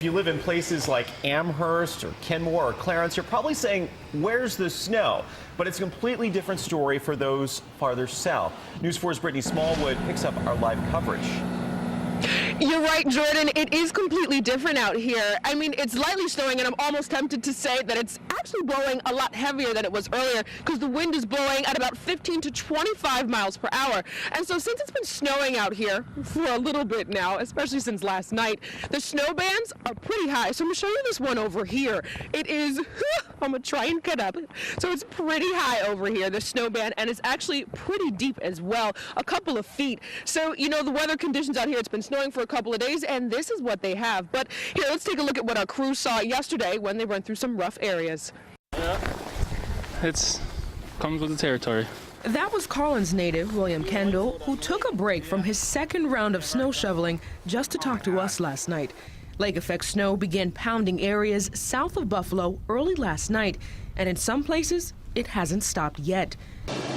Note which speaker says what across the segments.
Speaker 1: If you live in places like Amherst or Kenmore or Clarence, you're probably saying, where's the snow? But it's a completely different story for those farther south. News 4's Brittany Smallwood picks up our live coverage.
Speaker 2: You're right, Jordan. It is completely different out here. I mean, it's lightly snowing, and I'm almost tempted to say that it's actually blowing a lot heavier than it was earlier because the wind is blowing at about 15 to 25 miles per hour. And so since it's been snowing out here for a little bit now, especially since last night, the snow bands are pretty high. So I'm going to show you this one over here. It is, I'm going to try and cut up. So it's pretty high over here, the snow band, and it's actually pretty deep as well, a couple of feet. So, you know, the weather conditions out here, it's been snowing for a couple of days, and this is what they have. But here, let's take a look at what our crew saw yesterday when they went through some rough areas.
Speaker 3: Yeah, it comes with the territory.
Speaker 4: That was Collins native William Kendall, who took a break from his second round of snow shoveling just to talk to us last night. Lake effect snow began pounding areas south of Buffalo early last night, and in some places, it hasn't stopped yet.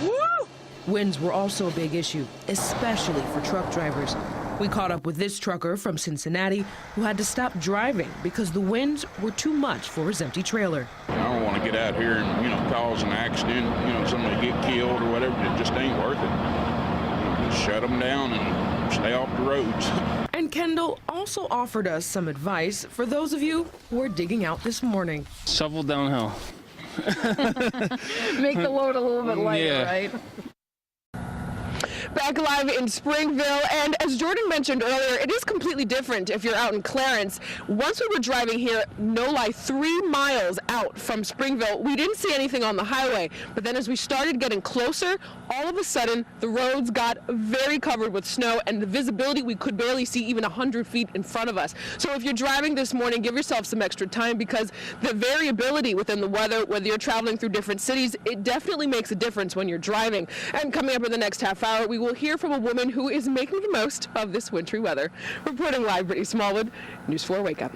Speaker 4: Woo! Winds were also a big issue, especially for truck drivers. We caught up with this trucker from Cincinnati who had to stop driving because the winds were too much for his empty trailer.
Speaker 5: I don't want to get out here and, cause an accident, somebody get killed or whatever. It just ain't worth it. Just shut them down and stay off the roads.
Speaker 4: And Kendall also offered us some advice for those of you who are digging out this morning.
Speaker 3: Shovel downhill.
Speaker 4: Make the load a little bit lighter,
Speaker 3: yeah.
Speaker 4: Right?
Speaker 2: Back live in Springville, and as Jordan mentioned earlier, it is completely different if you're out in Clarence. Once we were driving here, no lie, 3 miles out from Springville, we didn't see anything on the highway, but then as we started getting closer, all of a sudden the roads got very covered with snow, and the visibility, we could barely see even 100 feet in front of us. So if you're driving this morning, give yourself some extra time, because the variability within the weather, whether you're traveling through different cities, it definitely makes a difference when you're driving. And coming up in the next half hour, we will hear from a woman who is making the most of this wintry weather. Reporting live, Brittany Smallwood, News 4 Wake Up.